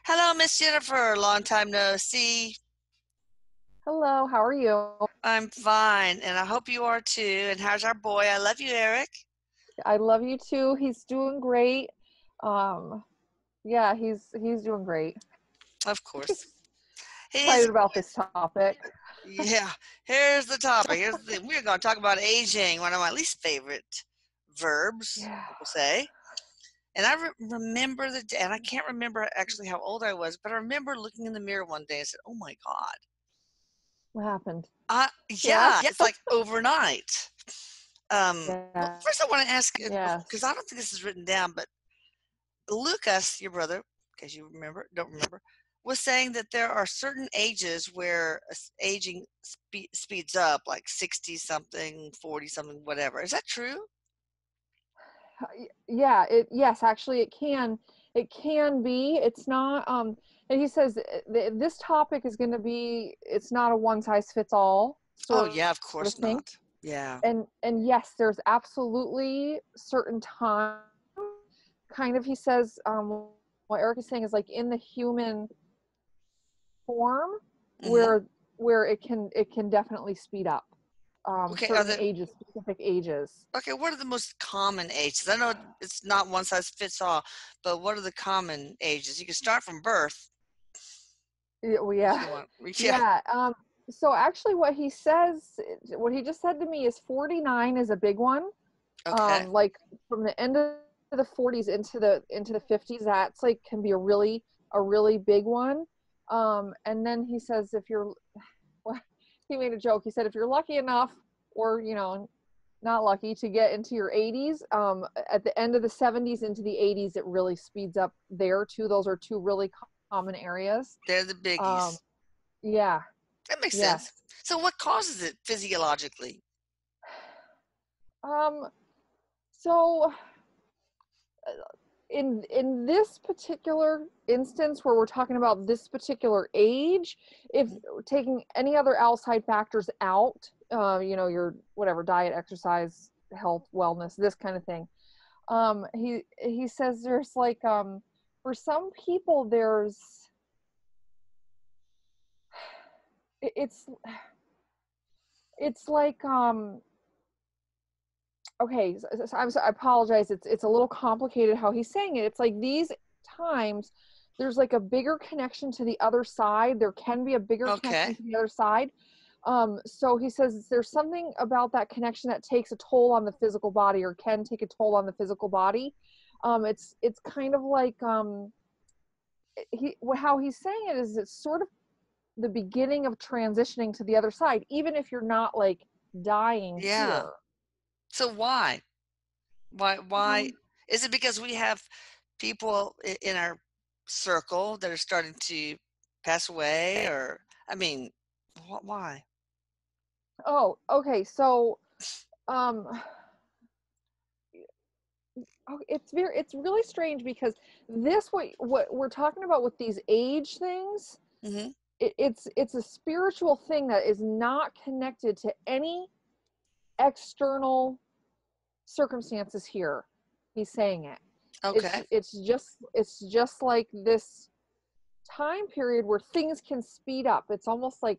Hello, Miss Jennifer. Long time no see. Hello, how are you? I'm fine, and I hope you are too. And how's our boy? I love you, Eric. I love you too. He's doing great. Um, yeah, he's doing great. Of course. He's, Excited about this topic. yeah, here's the topic. We're going to talk about aging, one of my least favorite verbs, Yeah. people say. And I remember the day, and I can't remember actually how old I was, but I remember looking in the mirror one day and said, oh my God. What happened? Yeah. Yeah, it's like overnight. Well, Yeah. first I want to ask, because I Yes. don't think this is written down, but Lucas, your brother, because you don't remember, was saying that there are certain ages where aging speeds up, like 60 something, 40 something, whatever. Is that true? Yeah, yes, actually it can be. It's not and he says this topic is going to be it's not a one size fits all Oh, sort yeah, of of course thing. not. Yeah. And yes, there's absolutely certain time kind of he says what Eric is saying is like in the human form Hmm. where it can definitely speed up Okay, certain ages, specific ages. what are the most common ages? I know it's not one size fits all, but what are the common ages? You can start from birth if Yeah. you want. Yeah. Yeah. So actually what he just said to me is 49 is a big one. Okay. Like from the end of the 40s into the 50s, that's like can be a really big one. And then he says if you're well, he made a joke. He said if you're lucky enough or not lucky to get into your 80s, at the end of the 70s into the 80s it really speeds up there too. Those are two really common areas. They're the Um, biggies. yeah. That makes sense. Yes. So what causes it physiologically? Um, so in this particular instance where we're talking about this particular age, if Mhm. taking any other outside factors out, your whatever diet, exercise, health, wellness, this kind of thing, he says there's like for some people it's it's like okay, I apologize. It's a little complicated how he's saying it. It's like these times there's like a bigger connection to the other side. There can be a bigger connection Okay. to the other side. So he says there's something about that connection that takes a toll on the physical body or can take a toll on the physical body. It's kind of like how he's saying it is it's sort of the beginning of transitioning to the other side, even if you're not like dying Yeah. here. So why? Why Um, is it because we have people in our circle that are starting to pass away or I mean, why? oh, okay. So um it's really strange because what we're talking about with these age things, Mhm. it's a spiritual thing that is not connected to any external circumstances here. He's saying it. it's Okay. it's just it's just like this time period where things can speed up. It's almost like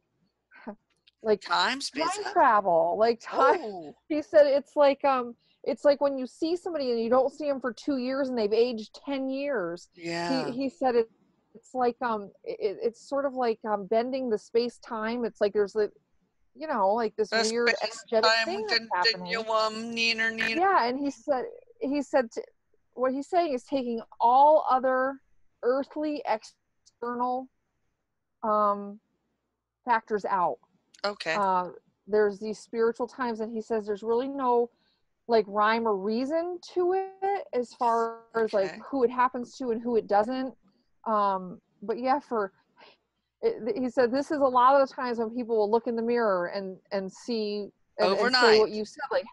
Time speeds time up? travel, like time. Oh, He said it's like when you see somebody and you don't see them for 2 years and they've aged 10 years. he yeah. he said it's like it's sort of like bending the space time. It's like there's like this A weird space energetic time thing that's happening. continuum, neener, neener. Yeah, and he said what he's saying is taking all other earthly external um factors out. Okay. uh, there's these spiritual times, and he says there's really no like rhyme or reason to it as far as like Okay. who it happens to and who it doesn't. But yeah, he said this is a lot of the times when people will look in the mirror and see and say what Overnight. you said, like,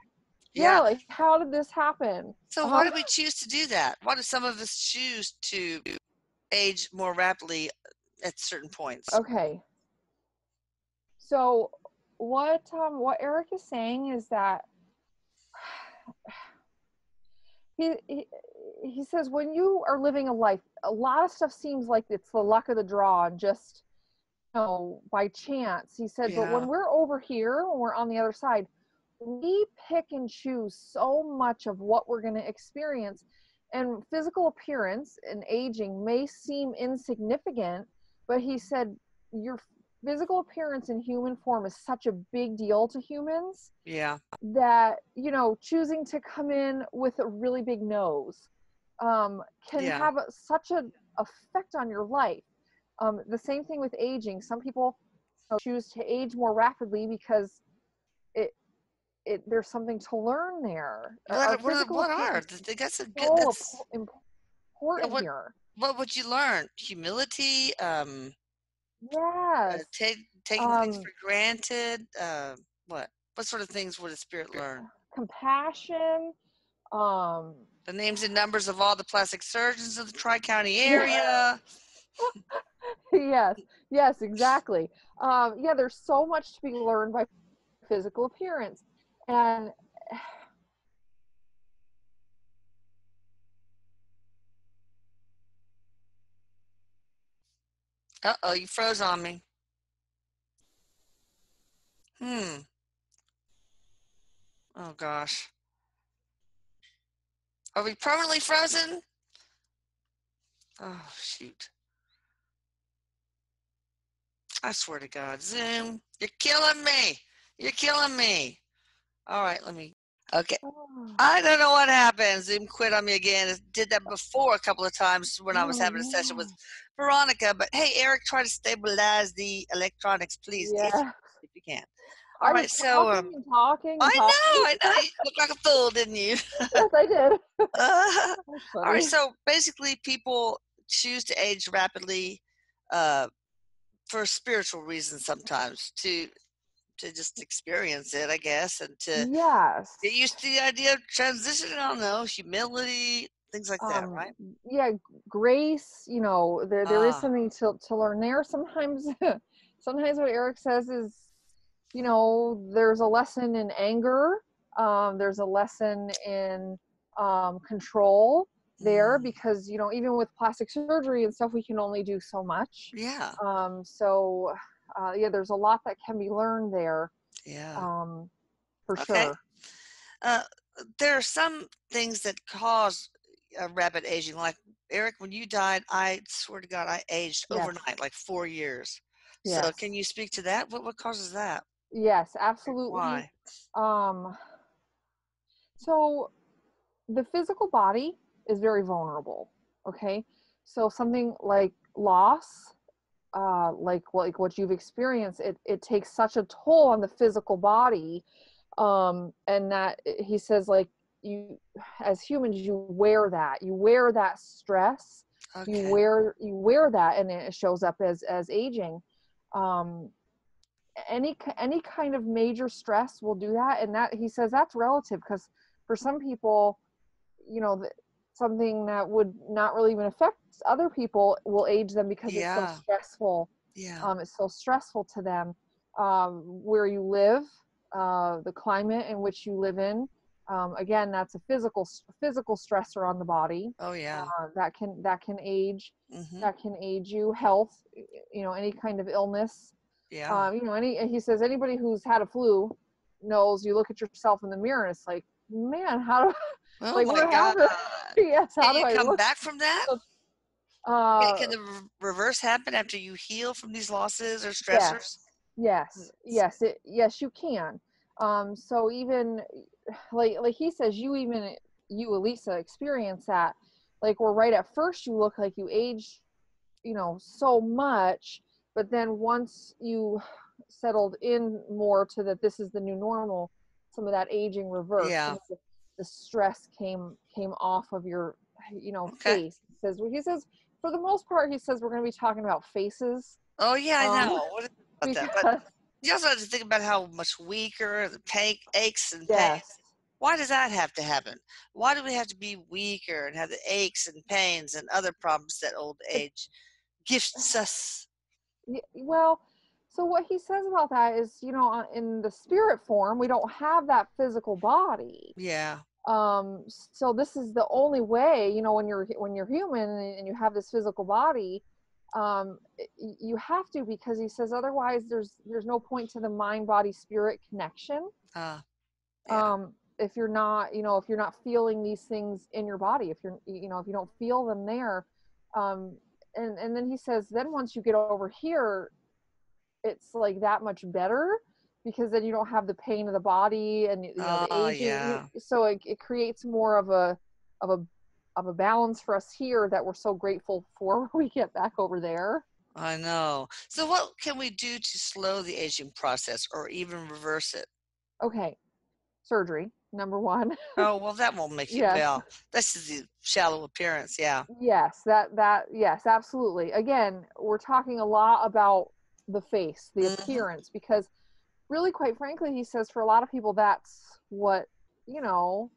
yeah, Yeah. like how did this happen? So why do we choose to do that? Why do some of us choose to age more rapidly at certain points? Okay, so what Eric is saying is that he says when you are living a life, a lot of stuff seems like it's the luck of the draw and just, by chance. He said, but when Yeah. we're over here, when we're on the other side, we pick and choose so much of what we're going to experience. And physical appearance and aging may seem insignificant, but he said your physical appearance in human form is such a big deal to humans Yeah. that, choosing to come in with a really big nose can Yeah. have such an effect on your life. The same thing with aging. Some people choose to age more rapidly because it there's something to learn there. Our physical What are appearance the is that's a good so that's yeah, important here. what would you learn? Humility, Yes. taking things Um, for granted, what? What sort of things would a spirit learn? Compassion. Um, The names and numbers of all the plastic surgeons of the Tri-County yeah, area. yes, yes, exactly. Yeah, there's so much to be learned by physical appearance. And Uh-oh, you froze on me. Hmm. Oh gosh. Are we permanently frozen? Oh shoot. I swear to God. Zoom, you're killing me. You're killing me. All right, let me. Okay. oh, I don't know what happened. Zoom quit on me again. It did that before a couple of times when I was oh having a session no. with Veronica. But hey, Eric, try to stabilize the electronics, please, Yeah. if you can. All I right. was So talking and talking and I talking. know, I know. You looked like a fool, didn't you? Yes, I did. That's All right. funny. So basically, people choose to age rapidly uh, for spiritual reasons sometimes to just experience it, I guess, and to get Yes. used to the idea of transitioning. I don't know, humility, things like that, um right? yeah, grace, there is Ah, something to learn there sometimes. Sometimes what Eric says is, there's a lesson in anger, there's a lesson in control there, mm, because even with plastic surgery and stuff we can only do so much. yeah, So yeah, there's a lot that can be learned there, yeah. um for Okay. sure. Uh, there are some things that cause rapid aging. Like Eric, when you died, I swear to God, I aged Yes, overnight, like 4 years. So, can yes, you speak to that? What causes that? yes, absolutely. Why? um so the physical body is very vulnerable. Okay, so something like loss, like what you've experienced, it takes such a toll on the physical body. And that he says, like, you, as humans, you wear that stress, Okay. you wear that, and it shows up as aging. um any kind of major stress will do that, and that, he says, that's relative, because for some people, something that would not really even affect other people will age them because it's so Yeah. stressful. Yeah. It's so stressful to them. Where you live, the climate in which you live in, again, that's a physical stressor on the body. Oh, yeah. That can age, Mm-hmm. that can age you. Health, any kind of illness. Yeah. He says anybody who's had a flu knows, you look at yourself in the mirror and it's like, man, how do Oh like, my what God. happened? Yes, Can how do you I come look? back from that? So, uh, Can the reverse happen after you heal from these losses or yes, stressors? yes, yes, yes, you can. So even, like he says, you, Elisa, experience that. Like, where right at first you look like you age, so much, but then once you settled in more to that, this is the new normal, some of that aging reversed, some Yeah. of the stress came off of your, Okay. face. He says for the most part, he says we're going to be talking about faces, Oh, yeah, I um know. What is about that? But because you also have to think about how much weaker the pain, aches and pains. yes, Why does that have to happen? Why do we have to be weaker and have the aches and pains and other problems that old age gifts us? well, so what he says about that is, in the spirit form we don't have that physical body. Yeah. So this is the only way, you know, when you're human and you have this physical body, you have to, because he says otherwise there's no point to the mind body spirit connection. Ah, yeah. If you're not, you know, if you're not feeling these things in your body, if you're, you know, if you don't feel them there, um, and then he says, then once you get over here, it's like that much better, because then you don't have the pain of the body and, you know, the Oh, aging. yeah. So it creates more of a of a balance for us here that we're so grateful for when we get back over there. I know. So what can we do to slow the aging process or even reverse it? Okay, surgery number one. Oh, well, that won't make it Yes. well. That's just the shallow appearance. Yeah. Yes, that yes, absolutely. Again, we're talking a lot about the face, the Hmm. appearance, because really, quite frankly, he says for a lot of people, that's what, you know,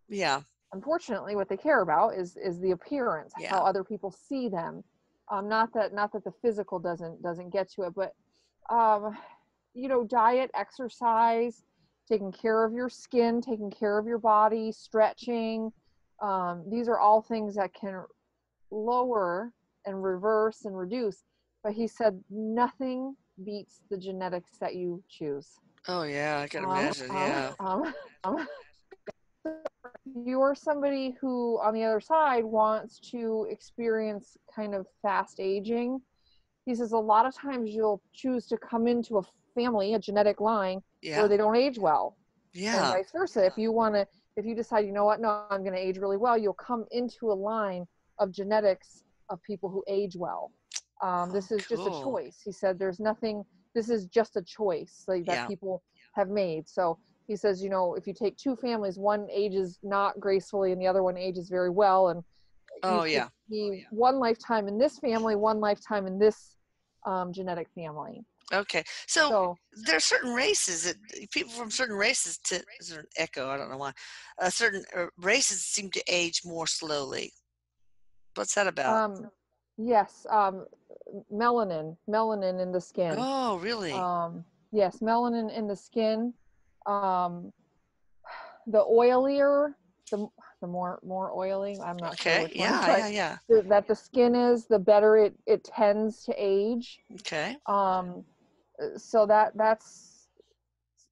Yeah. unfortunately, what they care about is the appearance, how Yeah. other people see them. Not that the physical doesn't get to it, but you know, diet, exercise, taking care of your skin, taking care of your body, stretching. These are all things that can lower and reverse and reduce. But he said nothing beats the genetics that you choose. Oh, yeah. I can Um, imagine. um, Yeah. um, um, you're somebody who, on the other side, wants to experience kind of fast aging. He says a lot of times you'll choose to come into a family, a genetic line, where Yeah. they don't age well, and Yeah. vice versa. If you want to, if you decide, you know what, no, I'm going to age really well, you'll come into a line of genetics of people who age well. Oh, This is just a cool. choice. He said there's nothing, this is just a choice like that Yeah. people have made. So he says, you know, if you take two families, one ages not gracefully and the other one ages very well, and you Oh, could yeah. be one lifetime in this family, one lifetime in this genetic family. Okay. So So there are certain races that people from certain races to, is there an echo? I don't know why. Certain races seem to age more slowly. What's that about? um, yes, melanin in the skin. Oh, really? Um, yes, melanin in the skin. Um, the oilier, the the more oily. I'm not sure Okay. which one, Yeah. but Yeah. Yeah. that the skin is, the better it tends to age. Okay. Um, so that's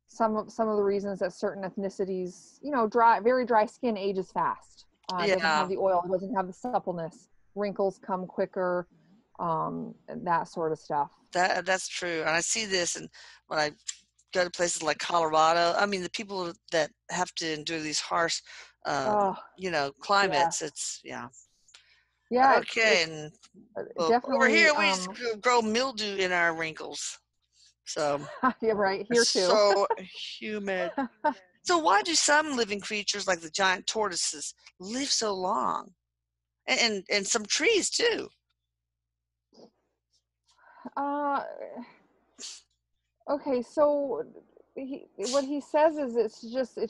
some of the reasons that certain ethnicities, you know, very dry skin ages fast. It doesn't have Yeah. the oil, it doesn't have the suppleness. Wrinkles come quicker, and that sort of stuff. That's true. And I see this, and when I go to places like Colorado, I mean, the people that have to endure these harsh, Oh, yeah, climates. It's yeah. yeah. Okay. It's And well, over definitely here we just grow mildew in our wrinkles. So yeah, right here it's too. so humid. So why do some living creatures like the giant tortoises live so long? And some trees too. uh, okay, so what he says is it's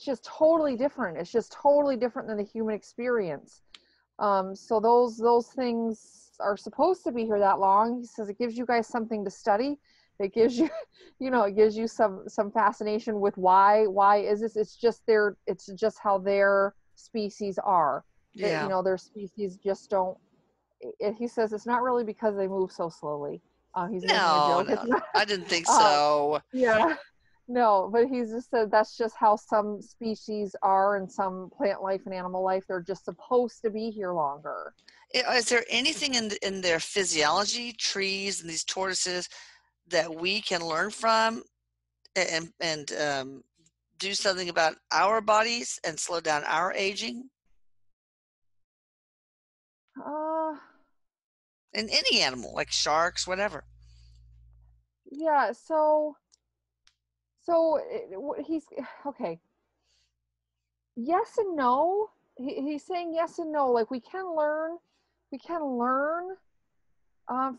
just totally different. It's just totally different than the human experience. So those things are supposed to be here that long. He says it gives you guys something to study. It gives you, you know, it gives you some fascination with why is this? It's just how their species are. That, you Yeah. know, their species just don't. He says it's not really because they move so slowly. He's making a No, joke. It's no, not. I didn't think Uh, so. yeah. No, but he's just said that's just how some species are, and some plant life and animal life. They're just supposed to be here longer. Is there anything in their physiology, trees and these tortoises, that we can learn from and do something about our bodies and slow down our aging Uh, in any animal, like sharks, whatever? yeah. He's okay. Yes and no. He's saying yes and no. Like we can learn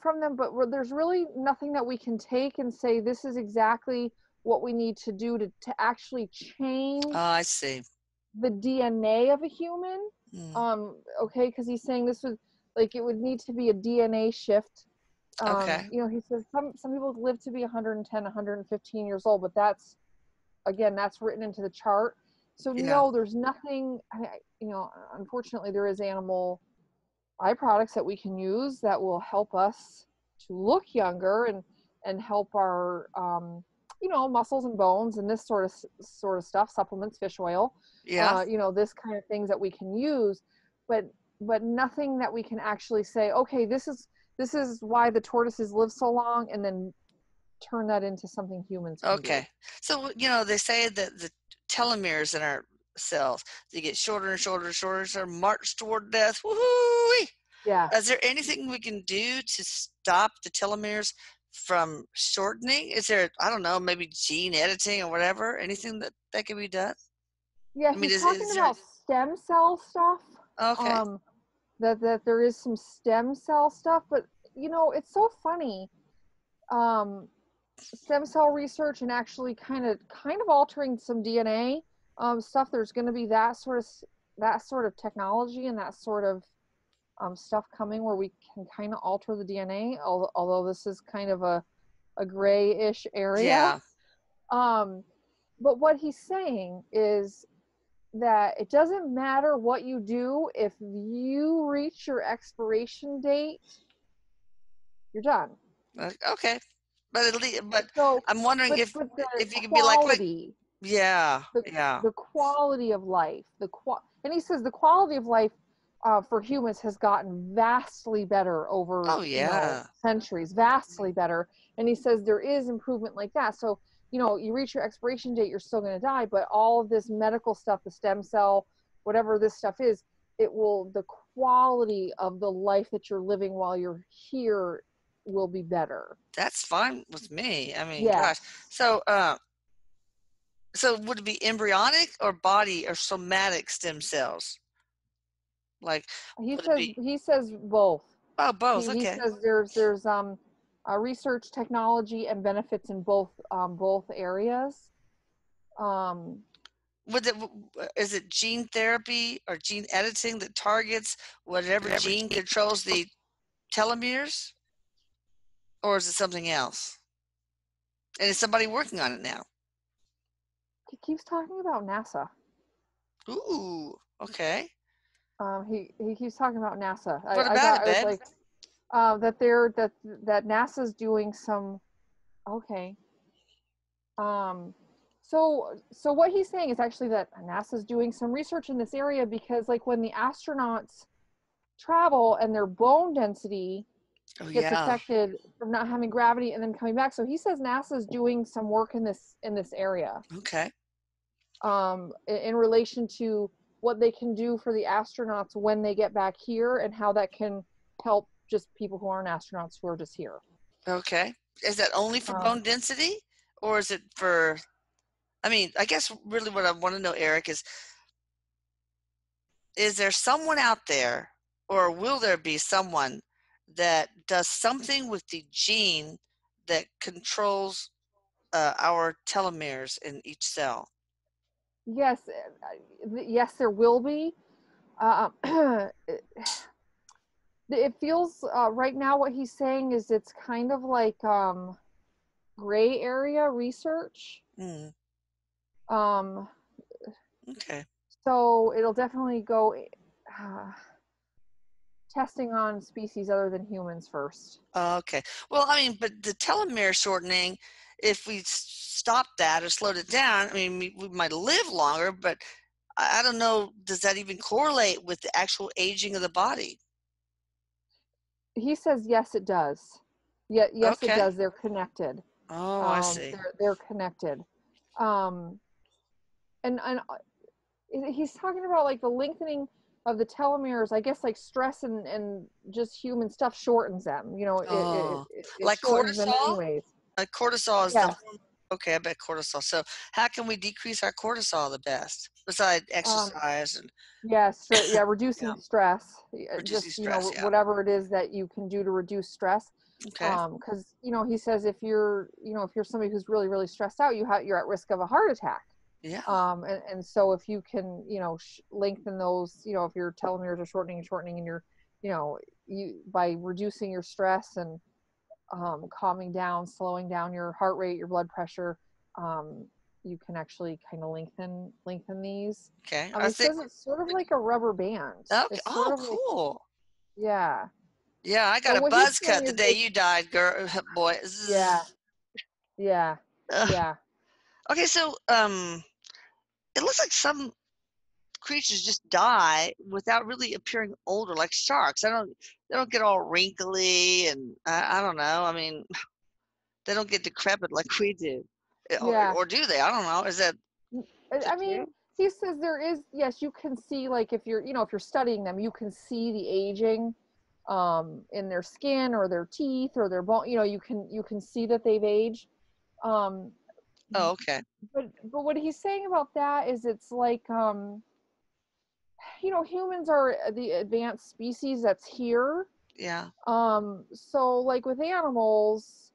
from them, but there's really nothing that we can take and say this is exactly what we need to do to actually Oh, change I see. the DNA of a human. Mm, Okay, because he's saying this was like it would need to be a DNA shift. okay. You know, he says some people live to be 110, 115 years old, but that's again that's written into the chart. So Yeah. no, there's nothing. Unfortunately, there is animal byproducts that we can use that will help us to look younger and help our muscles and bones and this sort of stuff, supplements, fish oil, Yeah. this kind of things that we can use, but nothing that we can actually say, okay, this is why the tortoises live so long, and then turn that into something humans can do. Okay. So, they say that the telomeres in our cells, they get shorter and shorter and shorter, so march toward death. Woohoo! Is Yes. there anything we can do to stop the telomeres from shortening? Is there, I don't know, maybe gene editing or whatever? Anything that can be done? Yeah, I mean, he's is talking there? about stem cell stuff. Okay. Um, that there is some stem cell stuff, but it's so funny. Um, Stem cell research and actually kind of altering some DNA stuff. There's going to be that sort of technology and that sort of stuff coming where we can kind of alter the DNA. Although this is kind of a grayish area. Yeah. Um, but what he's saying is that it doesn't matter what you do, if you reach your expiration date, you're done. Okay. But but So, I'm wondering but the if you could be like, quality, yeah, the yeah. the quality of life, and he says the quality of life for humans has gotten vastly better over Oh, yeah. centuries, vastly better. And he says there is improvement like that. So you reach your expiration date, you're still going to die, but all of this medical stuff, the stem cell, whatever this stuff is, the quality of the life that you're living while you're here will be better. That's fine with me. I mean, gosh. Yes. So, so would it be embryonic or body or somatic stem cells? Like, He would it says be? he says both. Oh, both. He Okay. says there's research, technology, and benefits in both areas. Um, Would it? Is it gene therapy or gene editing that targets whatever gene controls the telomeres, or is it something else? And is somebody working on it now? he keeps talking about NASA. Ooh. Okay. He keeps talking about NASA. What I about thought it, I was babe? like that NASA's doing some. Okay. Um, so what he's saying is actually that NASA's doing some research in this area, because like when the astronauts travel and their bone density Oh, gets yeah. affected from not having gravity and then coming back. So he says NASA's doing some work in this area, Okay. in relation to what they can do for the astronauts when they get back here, and how that can help just people who aren't astronauts who are just here. Okay. Is that only for Um, bone density, or is it for? I mean, I guess really what I want to know, Eric, is there someone out there, or will there be someone that does something with the gene that controls our telomeres in each cell? yes, yes, there will be. It feels right now what he's saying is it's kind of like gray area research. Mm, Um, okay. so it'll definitely go uh, testing on species other than humans first. Okay. Well, I mean, but the telomere shortening, if we stopped that or slowed it down, I mean, we might live longer, but I don't know, does that even correlate with the actual aging of the body? He says yes, it does. Yeah, yes, it Okay. does. They're connected. Oh, I see. They're connected. Um, and he's talking about like the lengthening of the telomeres. I guess like stress and just human stuff shortens them. Oh, It like shortens them cortisol? anyways. Like cortisol is the Yes. hormone. Okay, I bet cortisol. So, how can we decrease our cortisol the best besides Um, exercise and yeah, yeah, yeah, reducing stress. reducing Just stress? Yeah. whatever it is that you can do to reduce stress. Okay. Because he says if you're somebody who's really really stressed out, you're at risk of a heart attack. Yeah. And so if you can lengthen those, if your telomeres are shortening and shortening, and you by reducing your stress and calming down, slowing down your heart rate, your blood pressure, um, you can actually kind of lengthen these. Okay. I He think. says it's sort of like a rubber band. Okay. It's sort Oh, of like, cool. yeah. Yeah, I got So a what he's buzz cut saying the is day it's, you died, girl, boy. yeah, Zzz. yeah, Ugh. yeah, Okay, so it looks like some creatures just die without really appearing older, like sharks. They don't get all wrinkly, and I don't know. I mean, they don't get decrepit like we do, yeah. or do they? I don't know. Is it I mean, true? he says there is, yes, you can see, like, if you're, if you're studying them, you can see the aging in their skin or their teeth or their bone. You can see that they've aged. Um, Oh, okay. but what he's saying about that is it's like, humans are the advanced species that's here. Yeah, So like with animals,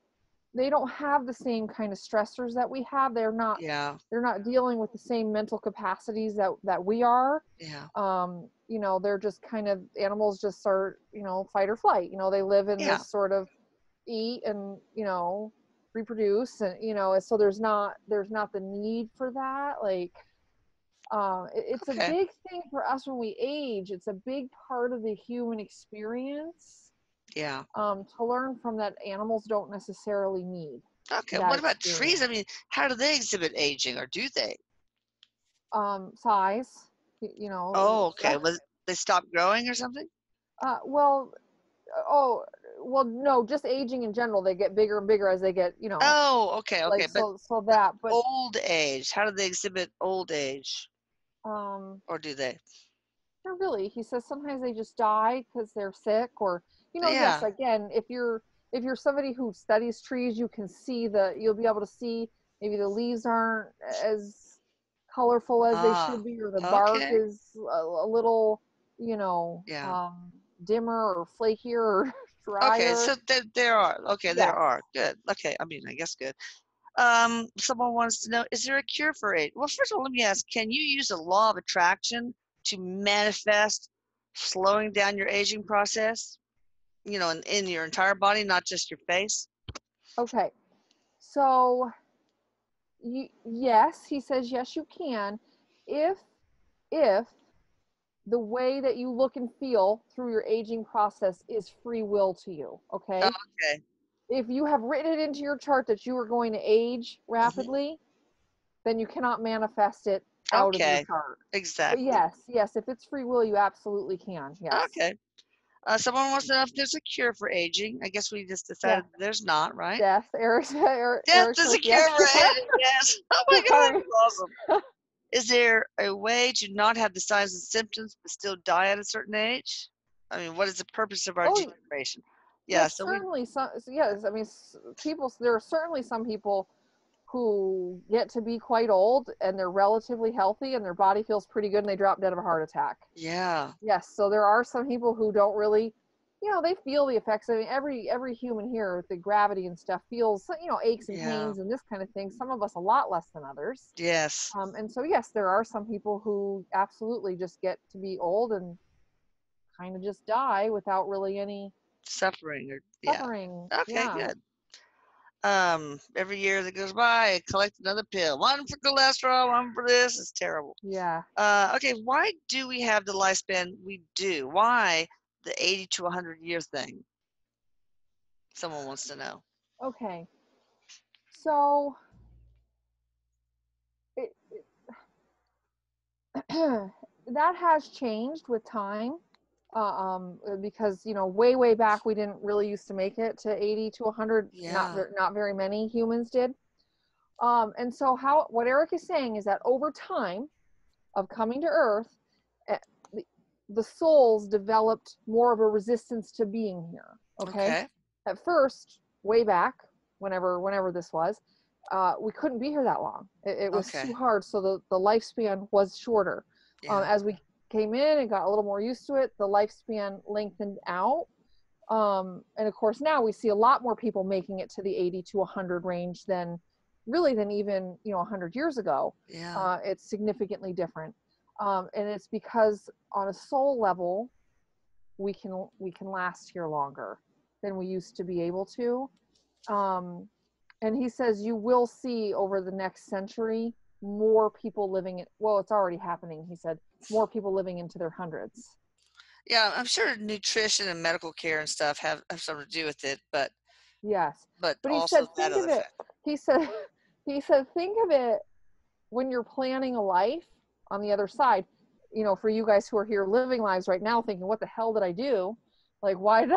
they don't have the same kind of stressors that we have. yeah, They're not dealing with the same mental capacities that we are. yeah, They're just kind of, animals just are, fight or flight. They live in yeah. this sort of eat and, reproduce, and so there's not the need for that. Like, it's a Okay, big thing for us when we age. It's a big part of the human experience, yeah. to learn from, that animals don't necessarily need Okay. that What about trees? I experience. mean, how do they exhibit aging, or do they? Size, you know, Oh, okay. Was they stop growing or something? well, oh, well, no, just aging in general. They get bigger and bigger as they get, Oh, okay, okay. like, But so but that, but old age, how do they exhibit old age, um, or do they? not really. He says sometimes they just die because they're sick, or, yes, Yeah. again, if you're somebody who studies trees, you'll be able to see maybe the leaves aren't as colorful as they Ah, should be, or the bark okay. is a little, you know, Yeah. dimmer or flakier or Okay, drier. so there are. Okay, there Yes. are. Good. Okay, I mean, I guess good. Someone wants to know, is there a cure for age? Well, first of all, let me ask, can you use the law of attraction to manifest slowing down your aging process? In your entire body, not just your face? Okay. So, yes, he says yes, you can, if if the way that you look and feel through your aging process is free will to you. Oh, Okay. okay. If you have written it into your chart that you are going to age Hmm. rapidly, then you cannot manifest it out of your Okay, chart. But exactly. yes, if it's free will, you absolutely can. Yes. Okay. Someone wants to know if there's a cure for aging. I guess we just Yeah. decided there's not, right? Death. Death Eric is says a cure yes. for aging. Yes. Oh my God, Sorry. that's awesome. Is there a way to not have the signs and symptoms but still die at a certain age? I mean, what is the purpose of our Oh, generation? Yeah. yes, So we. certainly. Yes, I mean, people. There are certainly some people who get to be quite old and they're relatively healthy and their body feels pretty good and they drop dead of a heart attack. Yeah. Yes, so there are some people who don't really, they feel the effects. I mean, every human here with the gravity and stuff feels, aches and Yeah. pains and this kind of thing. Some of us a lot less than others. Yes. And so yes, there are some people who absolutely just get to be old and kind of just die without really any Suffering or yeah. suffering. Okay. Yeah, Good. Every year that goes by, I collect another pill. One for cholesterol, one for this. It's terrible. yeah. Okay, why do we have the lifespan we do? Why the 80 to 100-year thing? Someone wants to know. Okay, so it, that has changed with time, because way back we didn't really used to make it to 80 to 100. Yeah. Not very many humans did. And so what Eric is saying is that over time of coming to Earth, eh, the, the souls developed more of a resistance to being here. Okay, Okay. at first, way back, whenever this was, we couldn't be here that long. It was too Okay. hard, so the lifespan was shorter. Yeah. As we came in and got a little more used to it, the lifespan lengthened out. And of course, now we see a lot more people making it to the 80 to 100 range than even 100 years ago. Yeah. It's significantly different, and it's because on a soul level, we can last here longer than we used to be able to. Um, And he says you will see over the next century more people living in, well, it's already happening. He said more people living into their hundreds. Yeah, I'm sure nutrition and medical care and stuff have something to do with it, Yes. but But he also said, that think of other it. fact. He said, he said, think of it when you're planning a life on the other side. You know, for you guys who are here living lives right now, thinking, "What the hell did I do? Like, why did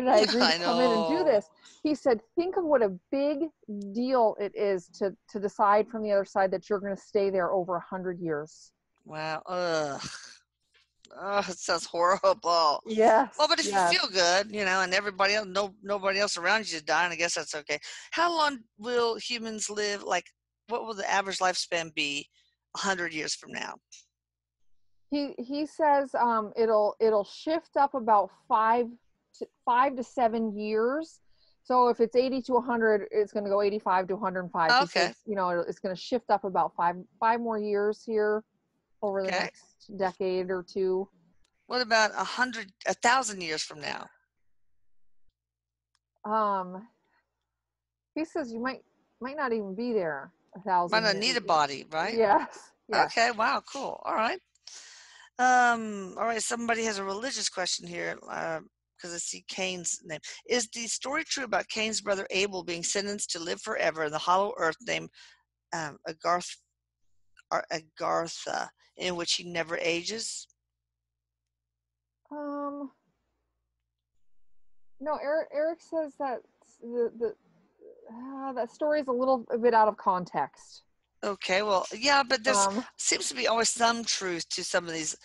I agree to I come in and do know. this?" He said, "Think of what a big deal it is to decide from the other side that you're going to stay there over 100 years." Wow. Ugh. Oh, it sounds horrible. Well, Yes, but if you yes. feel good, and everybody else, nobody else around you is dying, I guess that's okay. How long will humans live? Like, what will the average lifespan be 100 years from now? He says it'll shift up about 5 to 7 years. So if it's 80 to 100, it's going to go 85 to 105. He Okay. says, it's going to shift up about five more years here over the Okay. next decade or two. What about 1,000 years from now? Um, he says you might not even be there a Might thousand not years. need a body, right? Yes, yes. Okay. Wow. Cool. All right. All right. Somebody has a religious question here. Because I see Cain's name. Is the story true about Cain's brother Abel being sentenced to live forever in the hollow earth named Agarth or Agartha, in which he never ages? Um, no, Erik says that that story is a bit out of context. Okay, well, yeah, but there's Um, seems to be always some truth to some of these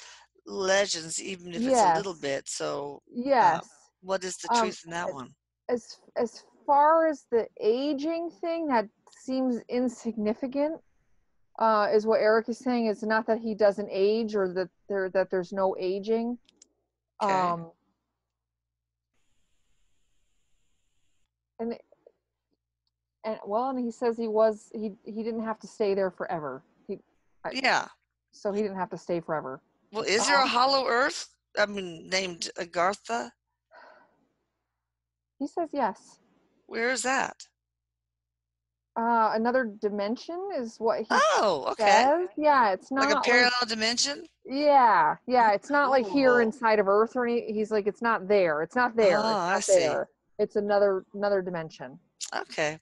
legends, even if it's a little yes, bit. So, uh, yes. what is the Um, truth in that one? as far as the aging thing, that seems insignificant. Is what Erik is saying. It's not that he doesn't age or that there's no aging. Okay, Um, and and he says he didn't have to stay there forever. I, yeah. so he didn't have to stay forever. Well, is there a Um, hollow Earth? I mean, named Agartha? he says yes. Where is that? Another dimension is what he Oh, okay. says. Yeah, it's Like a not like, parallel dimension? yeah, it's not like here Cool. inside of Earth or any. He's like, it's not there. It's not Oh, there. It's I not see. there. It's another dimension. Okay.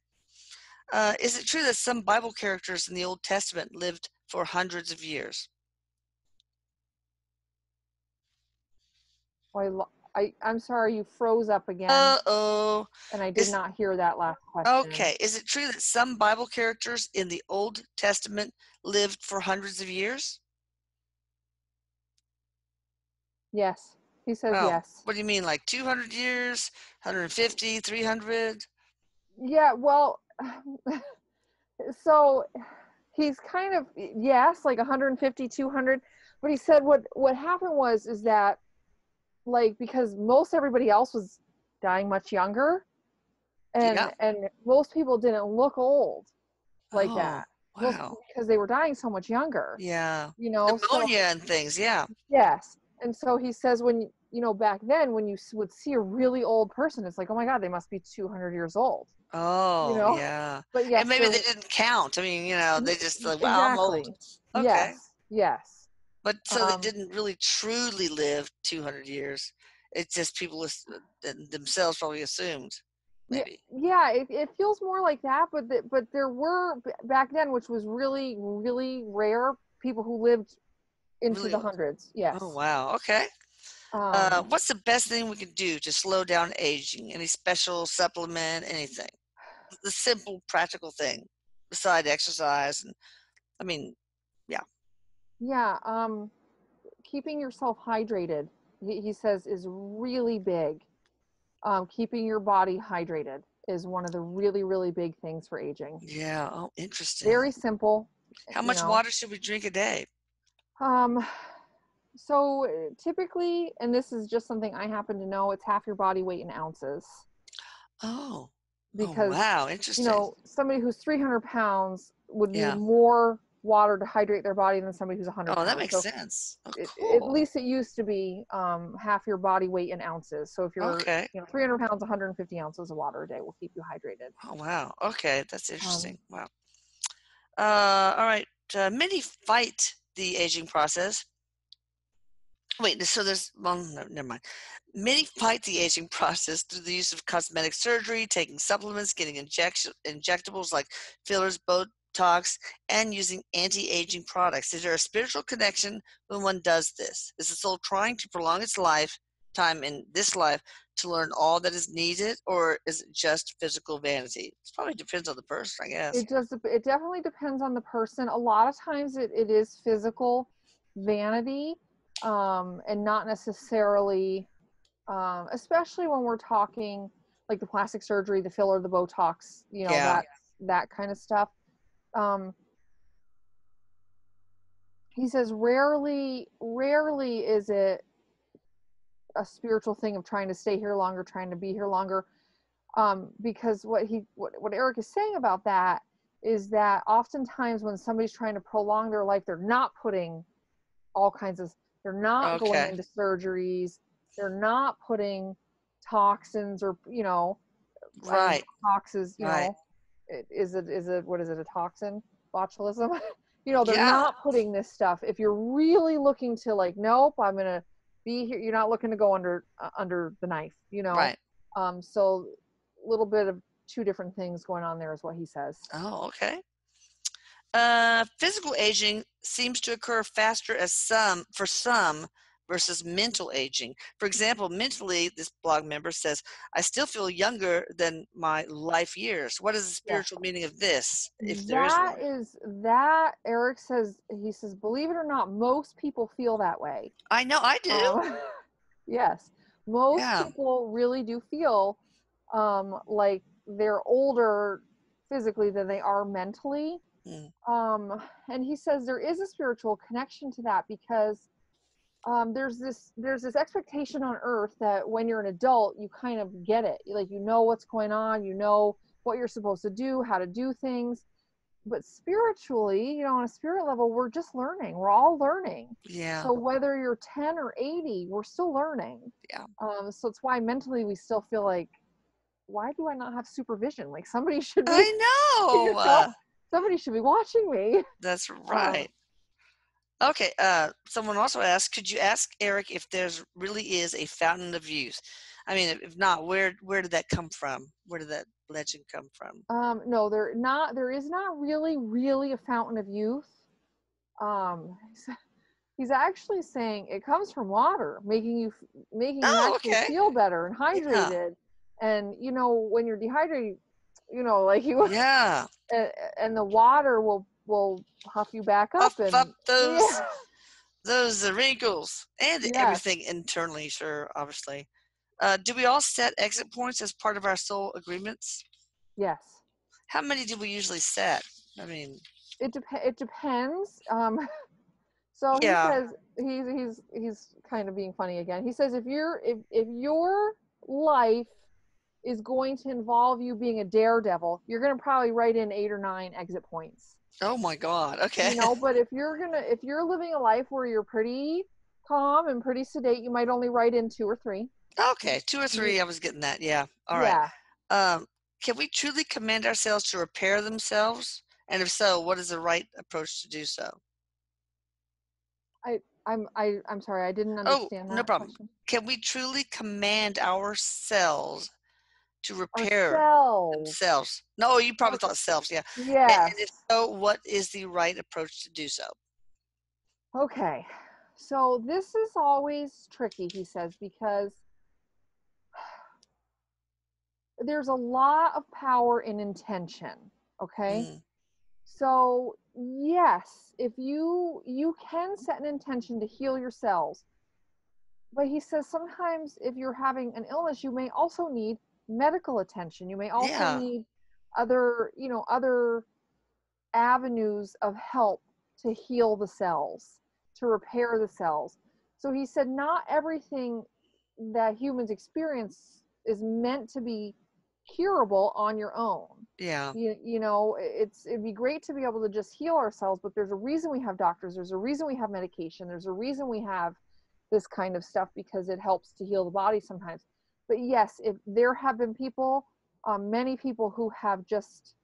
Is it true that some Bible characters in the Old Testament lived for hundreds of years? Oh, I'm sorry, you froze up again, Uh-oh. and I did Is not hear that last question. Okay. Is it true that some Bible characters in the Old Testament lived for hundreds of years? Yes, he says Oh, yes. what do you mean? Like 200 years, 150, 300? Yeah, well, so he's kind of, yes, like 150, 200. But he said what happened was is that, like, because most everybody else was dying much younger, Yeah. and most people didn't look old like Oh, that. Most, wow. because they were dying so much younger, Yeah. so Pneumonia and things. Yeah. yes. And so he says, when back then, when you would see a really old person, it's like, oh my god, they must be 200 years old, you Oh, know yeah. but And yes, maybe there, they didn't count. I mean, they just like, wow, I'm old. exactly. Okay. Yes, yes. But so they um didn't really truly live 200 years. It's just people themselves probably assumed, yeah, maybe. yeah, it feels more like that, but there were back then, which was really really rare, people who lived into Really the old. hundreds. Oh, Yes. wow. Okay. um What's the best thing we can do to slow down aging? Any special supplement, anything? The simple, practical thing beside exercise. And I mean, yeah, yeah, keeping yourself hydrated, he says, is really big. Keeping your body hydrated is one of the really really big things for aging. yeah. Oh, interesting. Very simple, How you much know. water should we drink a day? um so typically, and this is just something I happen to know, it's half your body weight in ounces. Oh, oh, Because wow. Interesting. somebody who's 300 pounds would need Yeah. more water to hydrate their body than somebody who's 100 Oh, that pounds. makes So sense. Oh, at cool. least it used to be half your body weight in ounces. So if you're, Okay. 300 pounds, 150 ounces of water a day will keep you hydrated. Oh, wow. Okay, that's Um, interesting. Wow. All right. Many fight the aging process. Wait, so there's, well, no, never mind. Many fight the aging process through the use of cosmetic surgery, taking supplements, getting injectables like fillers, Botox, and using anti-aging products. Is there a spiritual connection when one does this? Is the soul trying to prolong its lifetime in this life to learn all that is needed, or is it just physical vanity? It probably depends on the person, I guess. it definitely depends on the person. A lot of times it is physical vanity, and not necessarily, especially when we're talking like the plastic surgery, the filler, the Botox, Yeah. that kind of stuff. Um, he says rarely is it a spiritual thing of trying to stay here longer, trying to be here longer. Because what Erik is saying about that is that oftentimes when somebody's trying to prolong their life, they're not putting all kinds of, they're not going Okay. into surgeries, they're not putting toxins, or I don't know, Right. toxins, Right. is it what is it, a toxin, botulism? They're Yeah. not putting this stuff. If you're really looking to, like, nope, I'm gonna be here, you're not looking to go under the knife, Right. so a little bit of two different things going on there is what he says. Oh, okay. Physical aging seems to occur faster for some versus mental aging. For example, mentally, this blog member says, I still feel younger than my life years. What is the Yes. spiritual meaning of this, if there is That one? is that Erik says, he says, believe it or not, most people feel that way. I know I do. Um, yes, most Yeah. people really do feel like they're older physically than they are mentally. Mm. And he says there is a spiritual connection to that, because there's this expectation on earth that when you're an adult, you kind of get it, like, what's going on, what you're supposed to do, how to do things. But spiritually, on a spirit level, we're just learning, we're all learning. Yeah. So whether you're 10 or 80, we're still learning. Yeah. So it's why mentally we still feel like, why do I not have supervision? Like, somebody should be, I you know. know somebody should be watching me. That's um, right. Okay, someone also asked, could you ask Erik if there's really is a fountain of youth? I mean, if not, where did that come from? Where did that legend come from? no, there is not really a fountain of youth. um, he's actually saying it comes from water, making you Oh, actually okay. feel better and Yeah. hydrated. And when you're dehydrated, like you, Yeah. and the water will puff you back Puff up, up and those yeah. those wrinkles and Yes. everything internally, sure, obviously. Do we all set exit points as part of our soul agreements? Yes. How many do we usually set? I mean, It depends. So he yeah, says, he's kind of being funny again. He says, if your life is going to involve you being a daredevil, you're going to probably write in 8 or 9 exit points. oh my God, okay. But if you're living a life where you're pretty calm and pretty sedate, you might only write in 2 or 3. Okay, two or You three, I was getting that, yeah, all right. Yeah. Um, can we truly command ourselves to repair themselves? And if so, what is the right approach to do so? I'm sorry, I didn't Oh, understand no that problem. question. Can we truly command ourselves to repair Ourselves. themselves? No, you probably Okay. thought selves, yeah. And if Yes. so, what is the right approach to do so? Okay. So this is always tricky, he says, because there's a lot of power in intention. Okay. Mm, So yes, if you can set an intention to heal your cells, but he says sometimes if you're having an illness, you may also need medical attention. You may also yeah, need other avenues of help to heal the cells, to repair the cells. So he said not everything that humans experience is meant to be curable on your own. Yeah. You know, it'd be great to be able to just heal ourselves, but there's a reason we have doctors, there's a reason we have medication, there's a reason we have this kind of stuff, because it helps to heal the body sometimes. But yes, if there have been people, many people who have just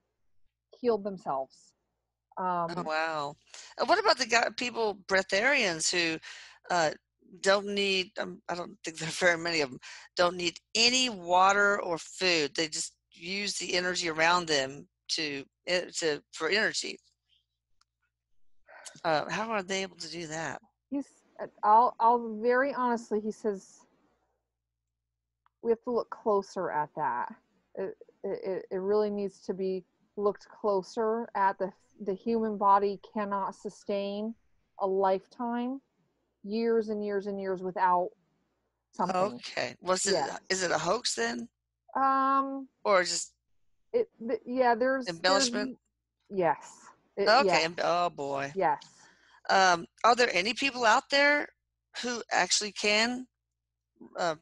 healed themselves. Oh, um wow. What about the people, breatharians, who uh, don't need, I don't think there are very many of them, don't need any water or food. They just use the energy around them for energy. How are they able to do that? he's I'll very honestly, he says we have to look closer at that. It really needs to be looked closer at. The human body cannot sustain a lifetime, years and years and years, without something. Okay. Yes. Is it a hoax then? um Or just yeah, there's embellishment? yes. Okay. Yes. Oh boy. Yes. Are there any people out there who actually can uh,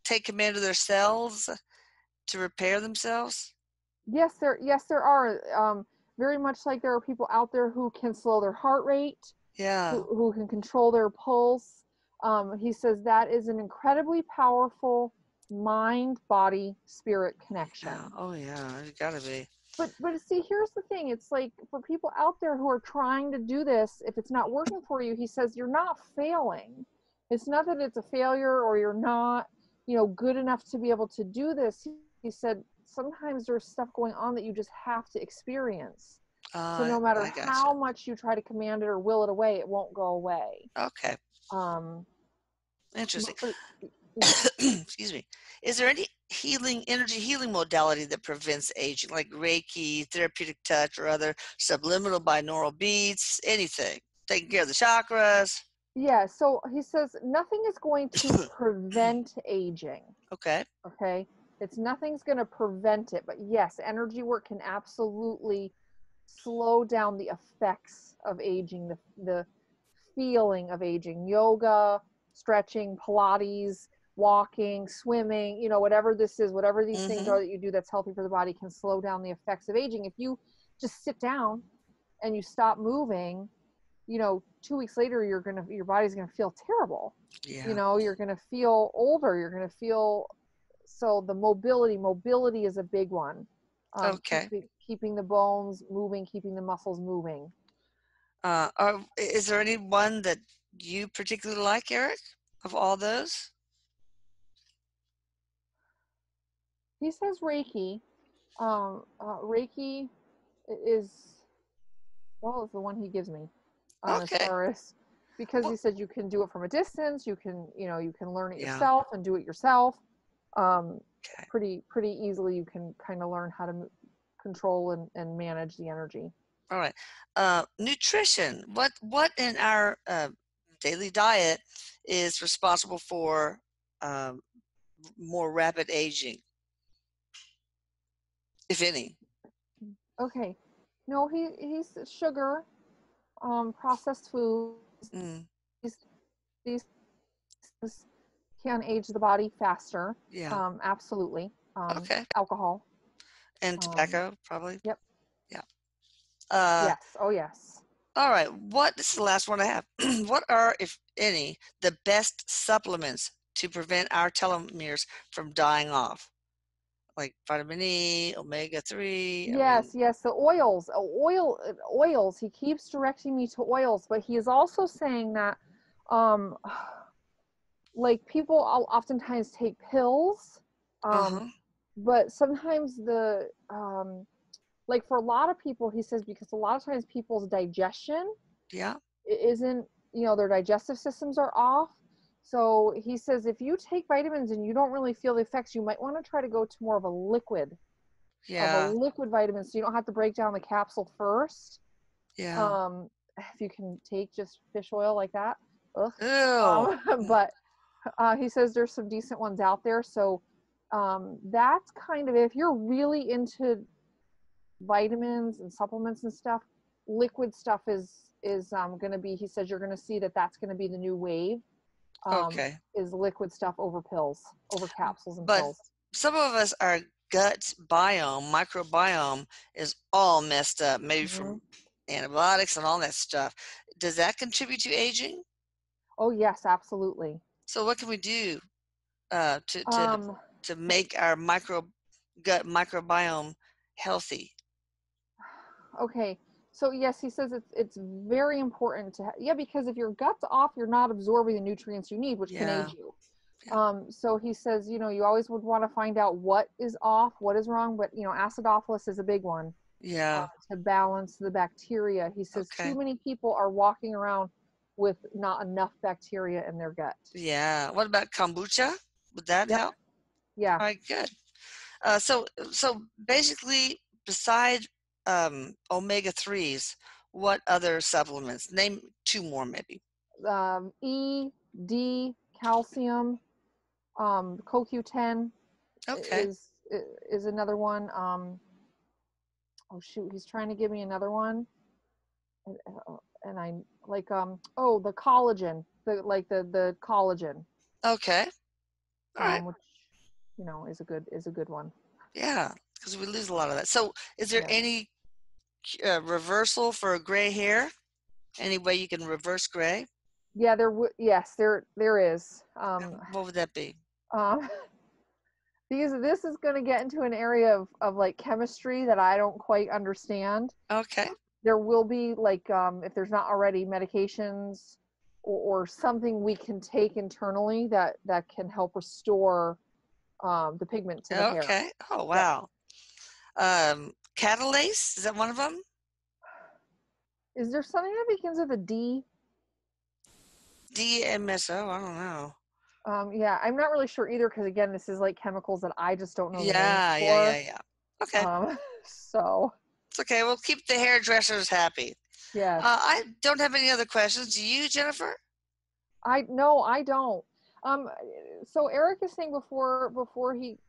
take command of their cells to repair themselves? Yes, there are. Very much like there are people out there who can slow their heart rate, Yeah. who can control their pulse. He says that is an incredibly powerful mind, body, spirit Yeah. connection. Oh, yeah. It gotta be. But see, here's the thing. It's like, for people out there who are trying to do this, if it's not working for you, he says you're not failing. It's not that it's a failure or you're not, good enough to be able to do this. He said sometimes there's stuff going on that you just have to experience. So no matter I gotcha. how much you try to command it or will it away, it won't go away. Okay. Um, Interesting. but yeah. Excuse me. Is there any energy healing modality that prevents aging, like Reiki, therapeutic touch, or other subliminal binaural beats, anything? Taking care of the chakras? Yeah, so he says nothing is going to prevent aging. Okay. Okay, it's nothing's going to prevent it, but yes, energy work can absolutely slow down the effects of aging, the feeling of aging. Yoga, stretching, pilates, walking, swimming, whatever this is, whatever these things Mm-hmm. are that you do that's healthy for the body, can slow down the effects of aging. If you just sit down and you stop moving, 2 weeks later your body's gonna feel terrible. Yeah. You're gonna feel older, you're gonna feel. So the mobility is a big one. Okay. Keeping the bones moving, keeping the muscles moving. Is there any one that you particularly like, Eric, of all those? He says Reiki. Reiki is, well, is the one he gives me, as Okay. far as, because he Well, said you can do it from a distance, you can learn it yeah. yourself and do it yourself. um, Okay. pretty easily. You can kind of learn how to control and manage the energy. All right. Nutrition. What in our daily diet is responsible for um, more rapid aging, if any? Okay. No, he's sugar, processed foods. Mm, These things can age the body faster. yeah. Absolutely. Okay. Alcohol. And Um, tobacco, probably. yep. Yeah. Uh, Yes. Oh, yes. all right. This is the last one I have. What are, if any, the best supplements to prevent our telomeres from dying off? Like vitamin E, omega 3. I Yes, mean, yes. The oils. He keeps directing me to oils, but he is also saying that, um, like, people oftentimes take pills, um, uh-huh. but sometimes like, for a lot of people, he says, because a lot of times people's digestion Yeah. isn't, their digestive systems are off. So he says if you take vitamins and you don't really feel the effects, you might want to try to go to more of a Yeah. liquid vitamin, so you don't have to break down the capsule first. Yeah. If you can take just fish oil like that. Ugh. Ew. Mm, But he says there's some decent ones out there. So that's kind of, if you're really into vitamins and supplements and stuff, liquid stuff is going to be. He says you're going to see that that's going to be the new wave. Um, okay. is liquid stuff over pills, over capsules and But pills. some of us are gut biome, microbiome is all messed up, maybe Hmm. from antibiotics and all that stuff. Does that contribute to aging? Oh yes, absolutely. So what can we do uh, to to Um, to make our gut microbiome healthy? okay. So yes, he says it's very important to yeah, because if your gut's off, you're not absorbing the nutrients you need, which can Yeah, age you. yeah, So he says, you always would want to find out what is off, what is wrong, but acidophilus is a big one yeah. to balance the bacteria. He says too Okay. many people are walking around with not enough bacteria in their gut. Yeah. What about kombucha? Would that Yep. help? Yeah. All right, good. So basically, beside omega threes, what other supplements? Name two more, maybe. E, D, calcium, CoQ10 Okay. is is another one. Oh shoot, he's trying to give me another one, and, and I like oh, the collagen, the collagen, Okay. All right. which is a good one. Yeah, because we lose a lot of that. So, is there Yeah. any reversal for gray hair? Any way you can reverse gray? Yeah, yes, there is. What would that be? Um, this is going to get into an area of like chemistry that I don't quite understand. Okay. There will be like if there's not already medications or something we can take internally that can help restore the pigment to the hair. Okay. Oh, Yep. wow. Catalase, is that one of them? Is there something that begins with a D? DMSO, I don't know. Yeah, I'm not really sure either because again, this is like chemicals that I just don't know the names Yeah, yeah, yeah, for. yeah. Okay. So It's okay. We'll keep the hairdressers happy. yes, I don't have any other questions. Do you, Jennifer? I no, I don't. Um, so Eric is saying before he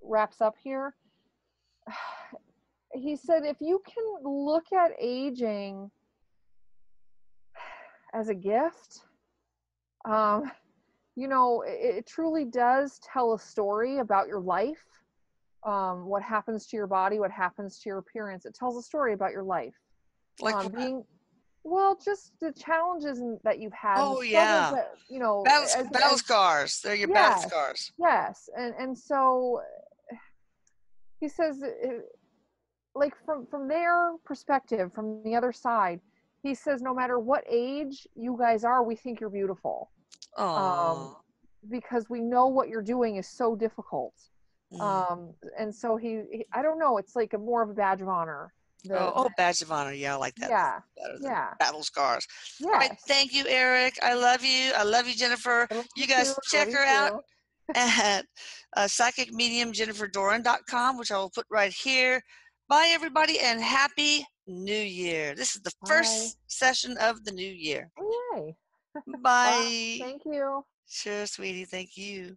wraps up here, he said if you can look at aging as a gift, um, it truly does tell a story about your life. What happens to your body, what happens to your appearance. It tells a story about your life. Like what? Being well, just the challenges that you've had and the Oh, struggles yeah. that Battle as scars. They're your battle yes, scars. yes, and so he says like from their perspective, from the other side, he says no matter what age you guys are, we think you're beautiful, um, Oh. because we know what you're doing is so difficult. Mm. And so I don't know, it's like a more of a badge of honor. Oh, badge of honor. Yeah, I like that Yeah, better than yeah, battle scars. All right. yes. Thank you, Eric. I love you. I love you, Jennifer. I love you You too. guys I love check you her out too. at psychicmediumjenniferdoran.com, which I will put right here. Bye, everybody, and Happy New Year. This is the Bye. first session of the new year. Oh, yay. Bye. Bye. Thank you. Sure, sweetie. Thank you.